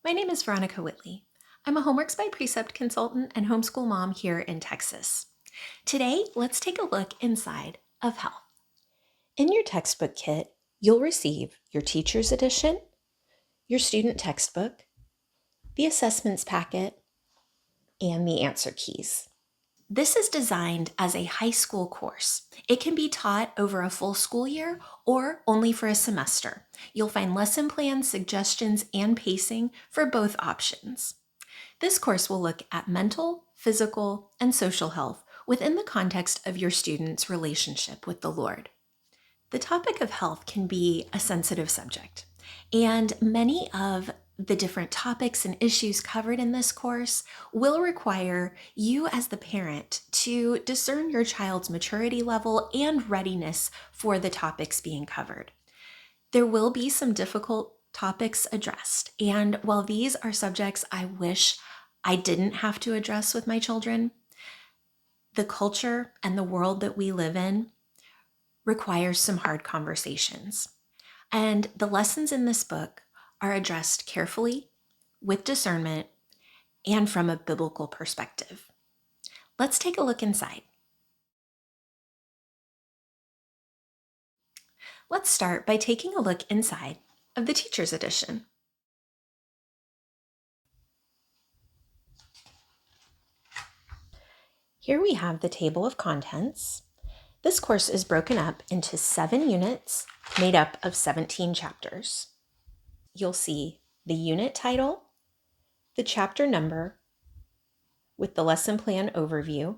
My name is Veronica Whitley. I'm a Homeworks by Precept consultant and homeschool mom here in Texas. Today, let's take a look inside of health. In your textbook kit, you'll receive your teacher's edition, your student textbook, the assessments packet, and the answer keys. This is designed as a high school course. It can be taught over a full school year or only for a semester. You'll find lesson plans, suggestions, and pacing for both options. This course will look at mental, physical, and social health within the context of your student's relationship with the Lord. The topic of health can be a sensitive subject, and many of the different topics and issues covered in this course will require you as the parent to discern your child's maturity level and readiness for the topics being covered. There will be some difficult topics addressed, and while these are subjects I wish I didn't have to address with my children, the culture and the world that we live in requires some hard conversations. And the lessons in this book are addressed carefully, with discernment, and from a biblical perspective. Let's take a look inside. Let's start by taking a look inside of the Teacher's Edition. Here we have the table of contents. This course is broken up into 7 units made up of 17 chapters. You'll see the unit title, the chapter number with the lesson plan overview,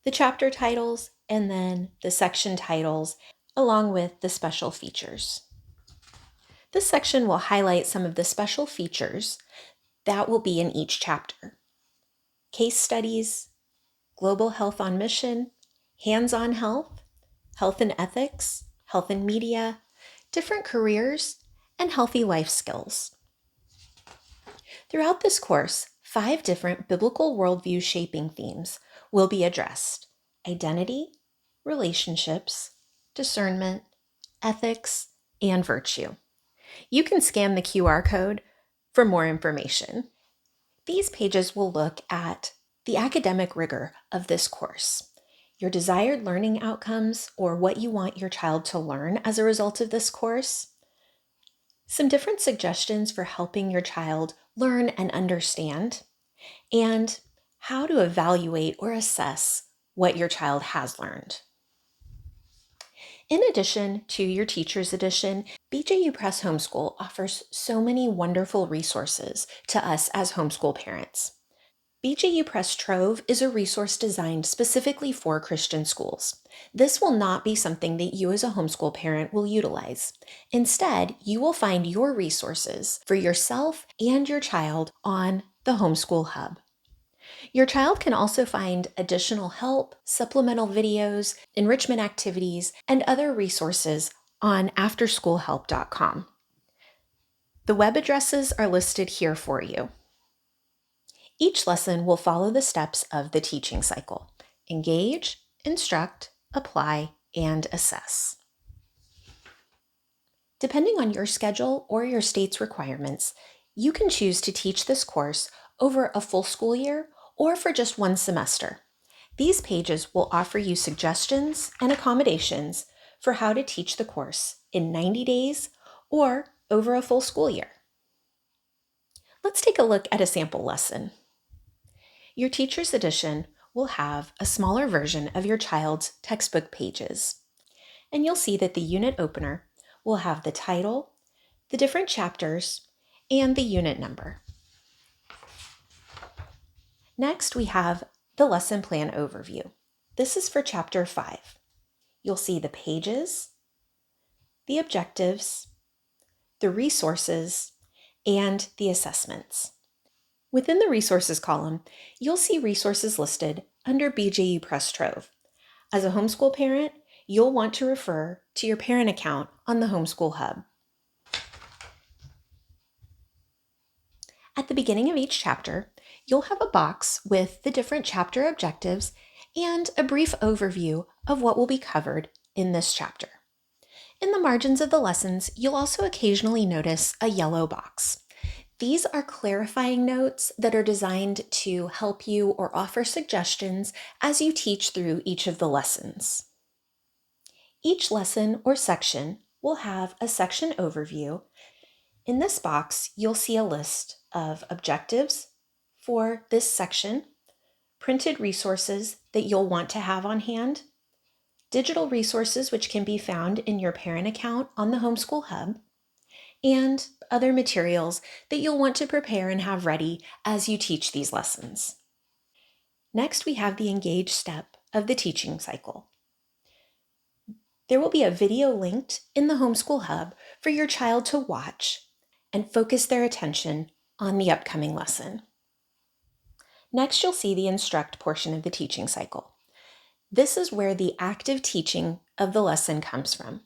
the chapter titles, and then the section titles along with the special features. This section will highlight some of the special features that will be in each chapter. Case studies, global health on mission, hands-on health, health and ethics, health and media, different careers, and healthy life skills. Throughout this course, 5 different biblical worldview shaping themes will be addressed: identity, relationships, discernment, ethics, and virtue. You can scan the QR code for more information. These pages will look at the academic rigor of this course, your desired learning outcomes, or what you want your child to learn as a result of this course, some different suggestions for helping your child learn and understand, and how to evaluate or assess what your child has learned. In addition to your Teacher's Edition, BJU Press Homeschool offers so many wonderful resources to us as homeschool parents. BJU Press Trove is a resource designed specifically for Christian schools. This will not be something that you as a homeschool parent will utilize. Instead, you will find your resources for yourself and your child on the Homeschool Hub. Your child can also find additional help, supplemental videos, enrichment activities, and other resources on afterschoolhelp.com. The web addresses are listed here for you. Each lesson will follow the steps of the teaching cycle: engage, instruct, apply, and assess. Depending on your schedule or your state's requirements, you can choose to teach this course over a full school year or for just one semester. These pages will offer you suggestions and accommodations for how to teach the course in 90 days or over a full school year. Let's take a look at a sample lesson. Your Teacher's Edition will have a smaller version of your child's textbook pages, and you'll see that the unit opener will have the title, the different chapters, and the unit number. Next, we have the lesson plan overview. This is for Chapter 5. You'll see the pages, the objectives, the resources, and the assessments. Within the resources column, you'll see resources listed under BJU Press Trove. As a homeschool parent, you'll want to refer to your parent account on the Homeschool Hub. At the beginning of each chapter, you'll have a box with the different chapter objectives and a brief overview of what will be covered in this chapter. In the margins of the lessons, you'll also occasionally notice a yellow box. These are clarifying notes that are designed to help you or offer suggestions as you teach through each of the lessons. Each lesson or section will have a section overview. In this box, you'll see a list of objectives for this section, printed resources that you'll want to have on hand, digital resources which can be found in your parent account on the Homeschool Hub, and other materials that you'll want to prepare and have ready as you teach these lessons. Next, we have the engage step of the teaching cycle. There will be a video linked in the Homeschool Hub for your child to watch and focus their attention on the upcoming lesson. Next, you'll see the instruct portion of the teaching cycle. This is where the active teaching of the lesson comes from.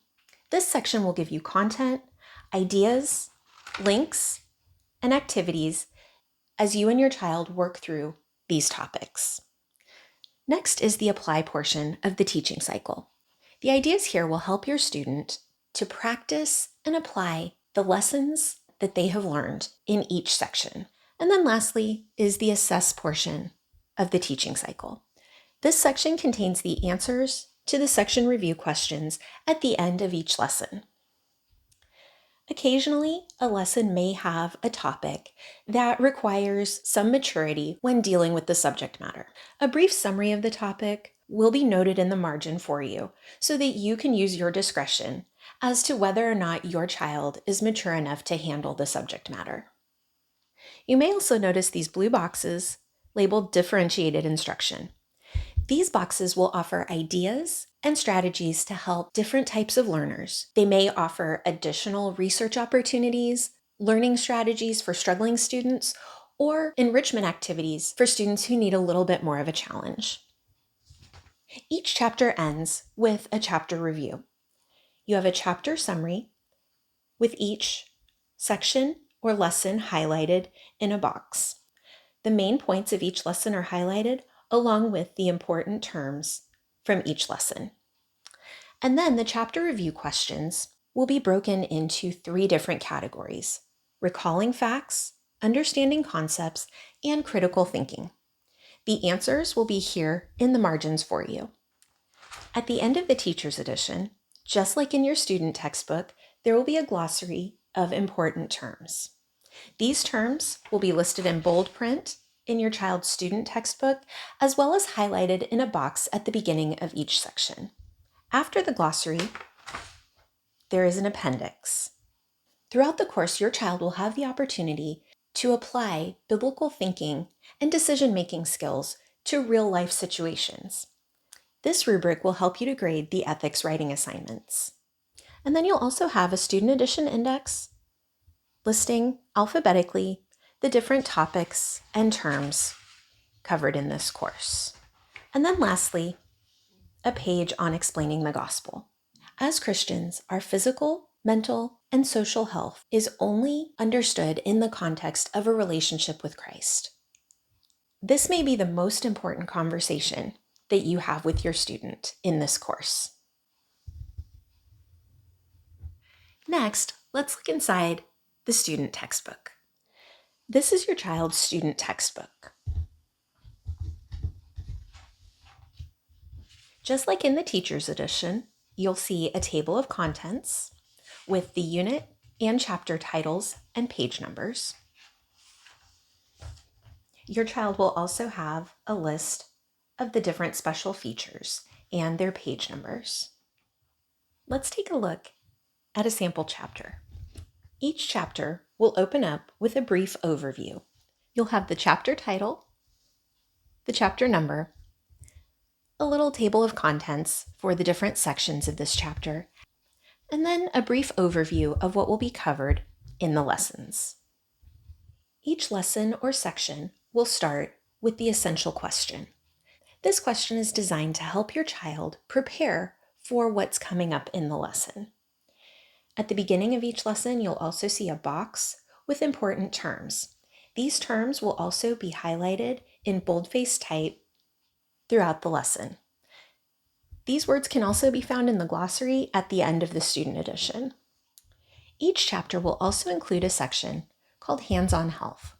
This section will give you content, ideas, links, and activities as you and your child work through these topics. Next is the apply portion of the teaching cycle. The ideas here will help your student to practice and apply the lessons that they have learned in each section. And then lastly is the assess portion of the teaching cycle. This section contains the answers to the section review questions at the end of each lesson. Occasionally, a lesson may have a topic that requires some maturity when dealing with the subject matter. A brief summary of the topic will be noted in the margin for you so that you can use your discretion as to whether or not your child is mature enough to handle the subject matter. You may also notice these blue boxes labeled differentiated instruction. These boxes will offer ideas and strategies to help different types of learners. They may offer additional research opportunities, learning strategies for struggling students, or enrichment activities for students who need a little bit more of a challenge. Each chapter ends with a chapter review. You have a chapter summary with each section or lesson highlighted in a box. The main points of each lesson are highlighted along with the important terms from each lesson. And then the chapter review questions will be broken into 3 different categories: recalling facts, understanding concepts, and critical thinking. The answers will be here in the margins for you. At the end of the teacher's edition, just like in your student textbook, there will be a glossary of important terms. These terms will be listed in bold print in your child's student textbook, as well as highlighted in a box at the beginning of each section. After the glossary, there is an appendix. Throughout the course, your child will have the opportunity to apply biblical thinking and decision-making skills to real-life situations. This rubric will help you to grade the ethics writing assignments. And then you'll also have a student edition index listing alphabetically the different topics and terms covered in this course. And then lastly, a page on explaining the gospel. As Christians, our physical, mental, and social health is only understood in the context of a relationship with Christ. This may be the most important conversation that you have with your student in this course. Next, let's look inside the student textbook. This is your child's student textbook. Just like in the teacher's edition, you'll see a table of contents with the unit and chapter titles and page numbers. Your child will also have a list of the different special features and their page numbers. Let's take a look at a sample chapter. Each chapter will open up with a brief overview. You'll have the chapter title, the chapter number, a little table of contents for the different sections of this chapter, and then a brief overview of what will be covered in the lessons. Each lesson or section will start with the essential question. This question is designed to help your child prepare for what's coming up in the lesson. At the beginning of each lesson, you'll also see a box with important terms. These terms will also be highlighted in boldface type throughout the lesson. These words can also be found in the glossary at the end of the student edition. Each chapter will also include a section called Hands-on Health.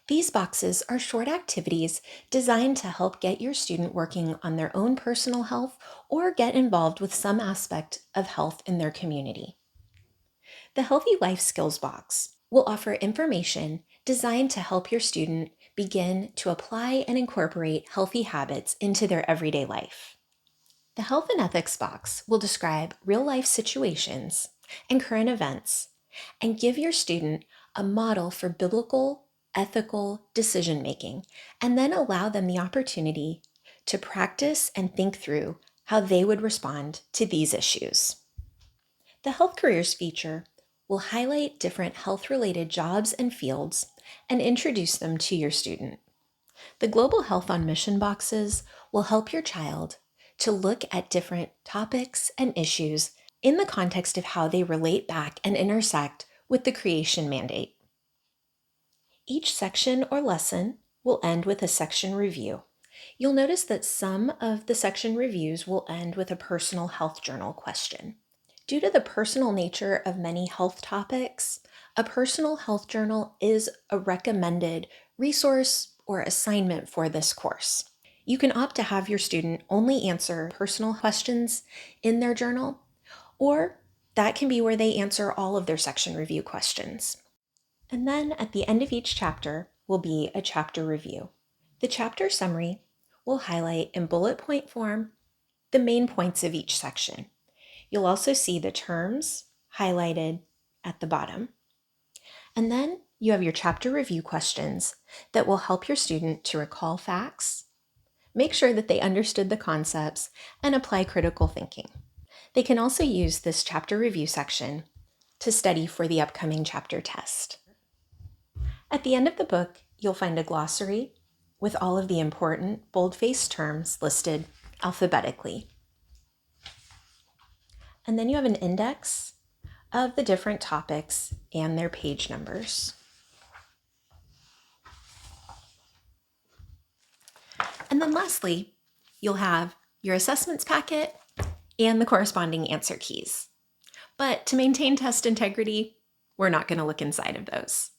These boxes are short activities designed to help get your student working on their own personal health or get involved with some aspect of health in their community. The Healthy Life Skills box will offer information designed to help your student begin to apply and incorporate healthy habits into their everyday life. The Health and Ethics box will describe real-life situations and current events and give your student a model for biblical, ethical decision-making, and then allow them the opportunity to practice and think through how they would respond to these issues. The Health Careers feature will highlight different health-related jobs and fields and introduce them to your student. The Global Health on Mission boxes will help your child to look at different topics and issues in the context of how they relate back and intersect with the creation mandate. Each section or lesson will end with a section review. You'll notice that some of the section reviews will end with a personal health journal question. Due to the personal nature of many health topics, a personal health journal is a recommended resource or assignment for this course. You can opt to have your student only answer personal questions in their journal, or that can be where they answer all of their section review questions. And then at the end of each chapter will be a chapter review. The chapter summary will highlight in bullet point form the main points of each section. You'll also see the terms highlighted at the bottom. And then you have your chapter review questions that will help your student to recall facts, make sure that they understood the concepts, and apply critical thinking. They can also use this chapter review section to study for the upcoming chapter test. At the end of the book, you'll find a glossary with all of the important bold-faced terms listed alphabetically. And then you have an index of the different topics and their page numbers. And then lastly, you'll have your assessments packet and the corresponding answer keys. But to maintain test integrity, we're not going to look inside of those.